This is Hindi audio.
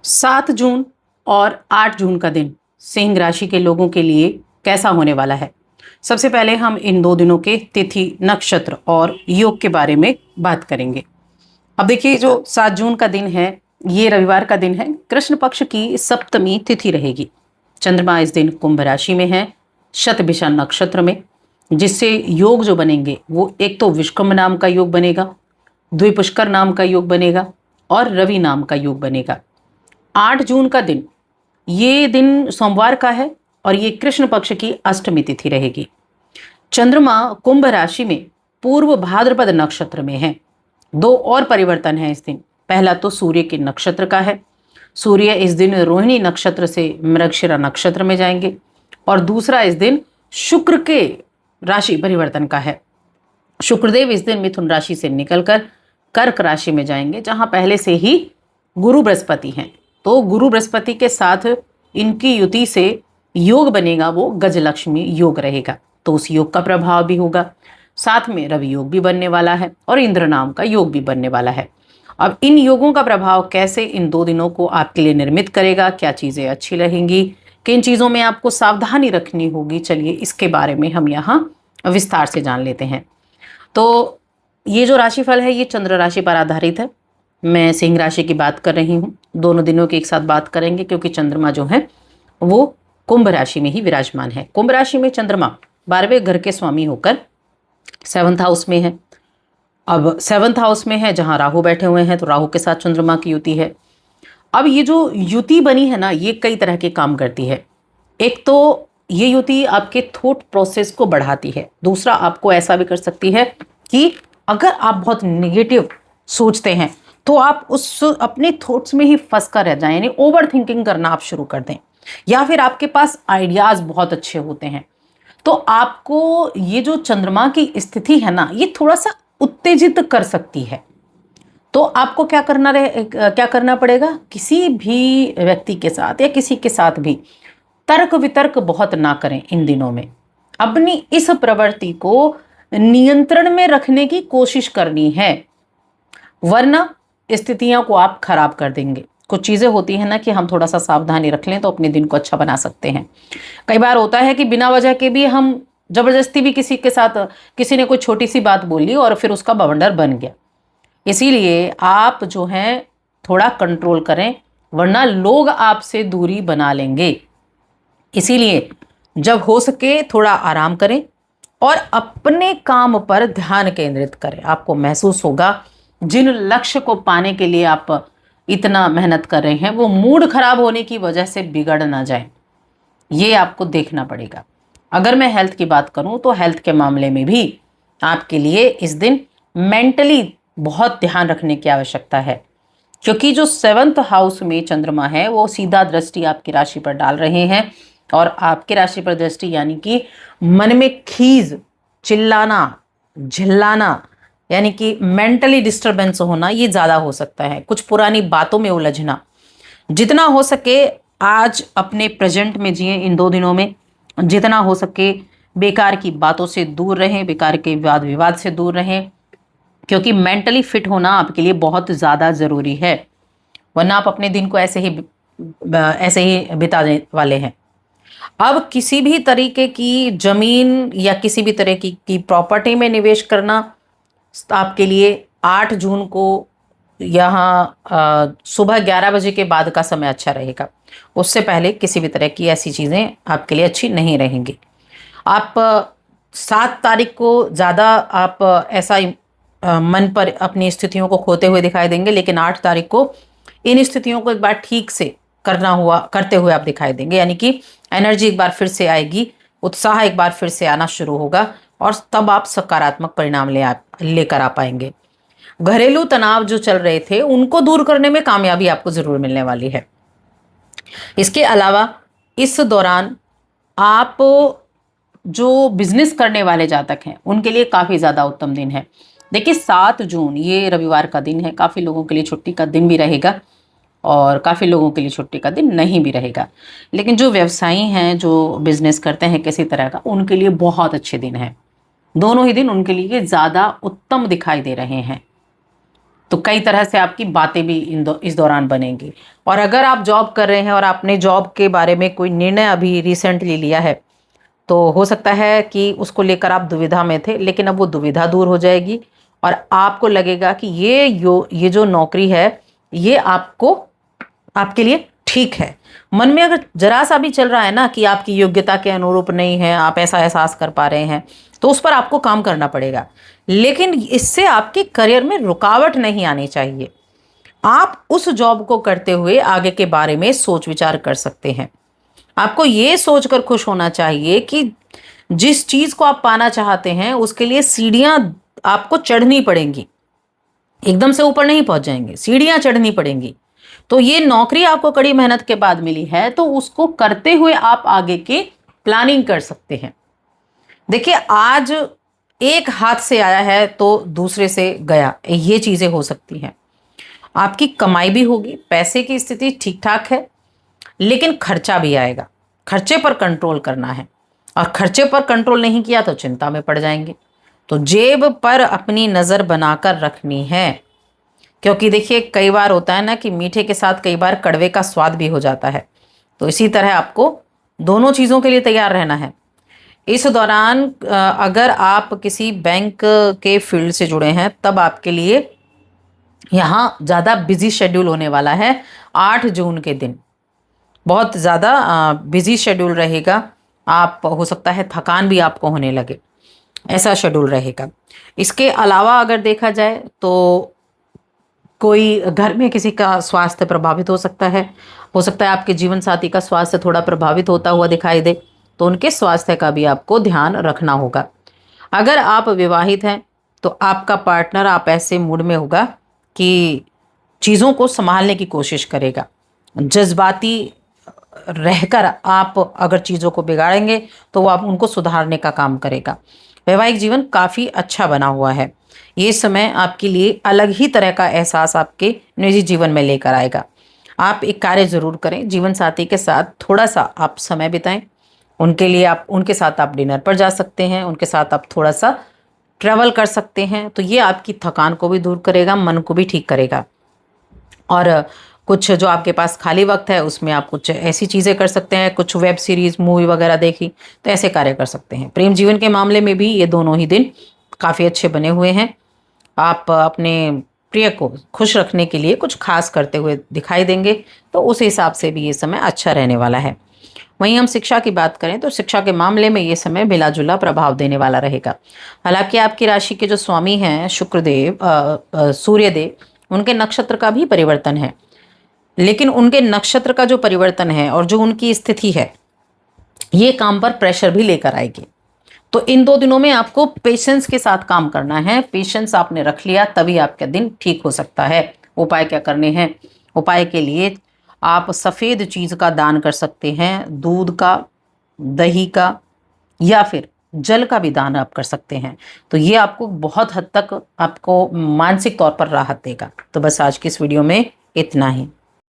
7 जून और 8 जून का दिन सिंह राशि के लोगों के लिए कैसा होने वाला है। सबसे पहले हम इन 2 दिनों के तिथि, नक्षत्र और योग के बारे में बात करेंगे। अब देखिए, जो 7 जून का दिन है, ये रविवार का दिन है। कृष्ण पक्ष की सप्तमी तिथि रहेगी। चंद्रमा इस दिन कुंभ राशि में है, शतभिषा नक्षत्र में, जिससे योग जो बनेंगे वो एक तो विश्वकर्म नाम का योग बनेगा, द्विपुष्कर नाम का योग बनेगा और रवि नाम का योग बनेगा। 8 जून का दिन, ये दिन सोमवार का है और ये कृष्ण पक्ष की अष्टमी तिथि रहेगी। चंद्रमा कुंभ राशि में पूर्व भाद्रपद नक्षत्र में है। 2 और परिवर्तन है इस दिन। पहला तो सूर्य के नक्षत्र का है। सूर्य इस दिन रोहिणी नक्षत्र से मृगशिरा नक्षत्र में जाएंगे और दूसरा इस दिन शुक्र के राशि परिवर्तन का है। शुक्रदेव इस दिन मिथुन राशि से निकलकर कर्क राशि में जाएंगे, जहां पहले से ही गुरु बृहस्पति हैं। तो गुरु बृहस्पति के साथ इनकी युति से योग बनेगा, वो गजलक्ष्मी योग रहेगा, तो उस योग का प्रभाव भी होगा। साथ में रवि योग भी बनने वाला है और इंद्र नाम का योग भी बनने वाला है। अब इन योगों का प्रभाव कैसे इन 2 दिनों को आपके लिए निर्मित करेगा, क्या चीज़ें अच्छी रहेंगी, किन चीज़ों में आपको सावधानी रखनी होगी, चलिए इसके बारे में हम यहाँ विस्तार से जान लेते हैं। तो ये जो राशिफल है ये चंद्र राशि पर आधारित है। मैं सिंह राशि की बात कर रही हूँ। दोनों दिनों की एक साथ बात करेंगे क्योंकि चंद्रमा जो है वो कुंभ राशि में ही विराजमान है। कुंभ राशि में चंद्रमा 12वें घर के स्वामी होकर 7th हाउस में है। अब 7th हाउस में है जहाँ राहु बैठे हुए हैं, तो राहु के साथ चंद्रमा की युति है। अब ये जो युति बनी है ना, ये कई तरह के काम करती है। एक तो ये युति आपके थॉट प्रोसेस को बढ़ाती है। दूसरा, आपको ऐसा भी कर सकती है कि अगर आप बहुत नेगेटिव सोचते हैं तो आप उस अपने थॉट्स में ही फंस कर रह जाएं, यानी ओवर थिंकिंग करना आप शुरू कर दें, या फिर आपके पास आइडियाज बहुत अच्छे होते हैं, तो आपको ये जो चंद्रमा की स्थिति है ना, ये थोड़ा सा उत्तेजित कर सकती है। तो आपको क्या करना पड़ेगा, किसी भी व्यक्ति के साथ या किसी के साथ भी तर्क वितर्क बहुत ना करें इन दिनों में। अपनी इस प्रवृत्ति को नियंत्रण में रखने की कोशिश करनी है, वरना स्थितियों को आप खराब कर देंगे। कुछ चीज़ें होती हैं ना कि हम थोड़ा सा सावधानी रख लें तो अपने दिन को अच्छा बना सकते हैं। कई बार होता है कि बिना वजह के भी हम जबरदस्ती भी किसी के साथ, किसी ने कोई छोटी सी बात बोली और फिर उसका बवंडर बन गया। इसीलिए आप जो हैं थोड़ा कंट्रोल करें, वरना लोग आपसे दूरी बना लेंगे। इसीलिए जब हो सके थोड़ा आराम करें और अपने काम पर ध्यान केंद्रित करें। आपको महसूस होगा जिन लक्ष्य को पाने के लिए आप इतना मेहनत कर रहे हैं वो मूड खराब होने की वजह से बिगड़ ना जाए, ये आपको देखना पड़ेगा। अगर मैं हेल्थ की बात करूं तो हेल्थ के मामले में भी आपके लिए इस दिन मेंटली बहुत ध्यान रखने की आवश्यकता है, क्योंकि जो 7th हाउस में चंद्रमा है वो सीधा दृष्टि आपकी राशि पर डाल रहे हैं और आपकी राशि पर दृष्टि यानी कि मन में खीज, चिल्लाना, झिल्लाना, यानी कि मेंटली डिस्टरबेंस होना, ये ज़्यादा हो सकता है। कुछ पुरानी बातों में उलझना। जितना हो सके आज अपने प्रेजेंट में जिए इन 2 दिनों में। जितना हो सके बेकार की बातों से दूर रहें, बेकार के वाद विवाद से दूर रहें, क्योंकि मेंटली फिट होना आपके लिए बहुत ज़्यादा ज़रूरी है, वरना आप अपने दिन को ऐसे ही बिताने वाले हैं। अब किसी भी तरीके की ज़मीन या किसी भी तरह की प्रॉपर्टी में निवेश करना आपके लिए 8 जून को यहाँ सुबह 11 बजे के बाद का समय अच्छा रहेगा। उससे पहले किसी भी तरह की ऐसी चीज़ें आपके लिए अच्छी नहीं रहेंगी। आप 7 तारीख को ज़्यादा आप ऐसा मन पर अपनी स्थितियों को खोते हुए दिखाई देंगे, लेकिन 8 तारीख को इन स्थितियों को एक बार ठीक से करते हुए आप दिखाई देंगे, यानी कि एनर्जी एक बार फिर से आएगी, उत्साह एक बार फिर से आना शुरू होगा और तब आप सकारात्मक परिणाम लेकर आ पाएंगे। घरेलू तनाव जो चल रहे थे उनको दूर करने में कामयाबी आपको जरूर मिलने वाली है। इसके अलावा इस दौरान आप जो बिजनेस करने वाले जातक हैं उनके लिए काफ़ी ज़्यादा उत्तम दिन है। देखिए, 7 जून ये रविवार का दिन है। काफ़ी लोगों के लिए छुट्टी का दिन भी रहेगा और काफ़ी लोगों के लिए छुट्टी का दिन नहीं भी रहेगा, लेकिन जो व्यवसायी हैं, जो बिजनेस करते हैं किसी तरह का, उनके लिए बहुत अच्छे दिन हैं। दोनों ही दिन उनके लिए ज़्यादा उत्तम दिखाई दे रहे हैं। तो कई तरह से आपकी बातें भी इस दौरान बनेंगी। और अगर आप जॉब कर रहे हैं और आपने जॉब के बारे में कोई निर्णय अभी रिसेंटली लिया है, तो हो सकता है कि उसको लेकर आप दुविधा में थे, लेकिन अब वो दुविधा दूर हो जाएगी और आपको लगेगा कि ये जो नौकरी है ये आपके लिए ठीक है। मन में अगर जरा सा भी चल रहा है ना कि आपकी योग्यता के अनुरूप नहीं है, आप ऐसा एहसास कर पा रहे हैं, तो उस पर आपको काम करना पड़ेगा, लेकिन इससे आपके करियर में रुकावट नहीं आनी चाहिए। आप उस जॉब को करते हुए आगे के बारे में सोच विचार कर सकते हैं। आपको ये सोचकर खुश होना चाहिए कि जिस चीज को आप पाना चाहते हैं उसके लिए सीढ़ियां आपको चढ़नी पड़ेंगी, एकदम से ऊपर नहीं पहुंच जाएंगे, सीढ़ियां चढ़नी पड़ेंगी। तो ये नौकरी आपको कड़ी मेहनत के बाद मिली है, तो उसको करते हुए आप आगे की प्लानिंग कर सकते हैं। देखिए, आज एक हाथ से आया है तो दूसरे से गया, ये चीजें हो सकती हैं। आपकी कमाई भी होगी, पैसे की स्थिति ठीक ठाक है, लेकिन खर्चा भी आएगा। खर्चे पर कंट्रोल करना है, और खर्चे पर कंट्रोल नहीं किया तो चिंता में पड़ जाएंगे। तो जेब पर अपनी नज़र बनाकर रखनी है, क्योंकि देखिए कई बार होता है ना कि मीठे के साथ कई बार कड़वे का स्वाद भी हो जाता है। तो इसी तरह आपको दोनों चीज़ों के लिए तैयार रहना है। इस दौरान अगर आप किसी बैंक के फील्ड से जुड़े हैं, तब आपके लिए यहाँ ज़्यादा बिजी शेड्यूल होने वाला है। 8 जून के दिन बहुत ज़्यादा बिजी शेड्यूल रहेगा। आप हो सकता है थकान भी आपको होने लगे, ऐसा शेड्यूल रहेगा। इसके अलावा अगर देखा जाए तो कोई घर में किसी का स्वास्थ्य प्रभावित हो सकता है आपके जीवन साथी का स्वास्थ्य थोड़ा प्रभावित होता हुआ दिखाई दे, तो उनके स्वास्थ्य का भी आपको ध्यान रखना होगा। अगर आप विवाहित हैं तो आपका पार्टनर आप ऐसे मूड में होगा कि चीज़ों को संभालने की कोशिश करेगा। जज्बाती रहकर आप अगर चीज़ों को बिगाड़ेंगे तो वो आप उनको सुधारने का काम करेगा। वैवाहिक जीवन काफ़ी अच्छा बना हुआ है। ये समय आपके लिए अलग ही तरह का एहसास आपके निजी जीवन में लेकर आएगा। आप एक कार्य ज़रूर करें, जीवन साथी के साथ थोड़ा सा आप समय बिताएं। उनके साथ आप डिनर पर जा सकते हैं, उनके साथ आप थोड़ा सा ट्रैवल कर सकते हैं। तो ये आपकी थकान को भी दूर करेगा, मन को भी ठीक करेगा। और कुछ जो आपके पास खाली वक्त है उसमें आप कुछ ऐसी चीज़ें कर सकते हैं, कुछ वेब सीरीज़ मूवी वगैरह देखी, तो ऐसे कार्य कर सकते हैं। प्रेम जीवन के मामले में भी ये दोनों ही दिन काफ़ी अच्छे बने हुए हैं। आप अपने प्रिय को खुश रखने के लिए कुछ खास करते हुए दिखाई देंगे, तो उस हिसाब से भी ये समय अच्छा रहने वाला है। वहीं हम शिक्षा की बात करें तो शिक्षा के मामले में ये समय मिला जुला प्रभाव देने वाला रहेगा। हालांकि आपकी राशि के जो स्वामी हैं शुक्रदेव, सूर्यदेव, उनके नक्षत्र का भी परिवर्तन है, लेकिन उनके नक्षत्र का जो परिवर्तन है और जो उनकी स्थिति है, ये काम पर प्रेशर भी लेकर आएगी। तो इन 2 दिनों में आपको पेशेंस के साथ काम करना है। पेशेंस आपने रख लिया तभी आपका दिन ठीक हो सकता है। उपाय क्या करने हैं? उपाय के लिए आप सफ़ेद चीज़ का दान कर सकते हैं, दूध का, दही का, या फिर जल का भी दान आप कर सकते हैं। तो ये आपको बहुत हद तक आपको मानसिक तौर पर राहत देगा। तो बस आज की इस वीडियो में इतना ही।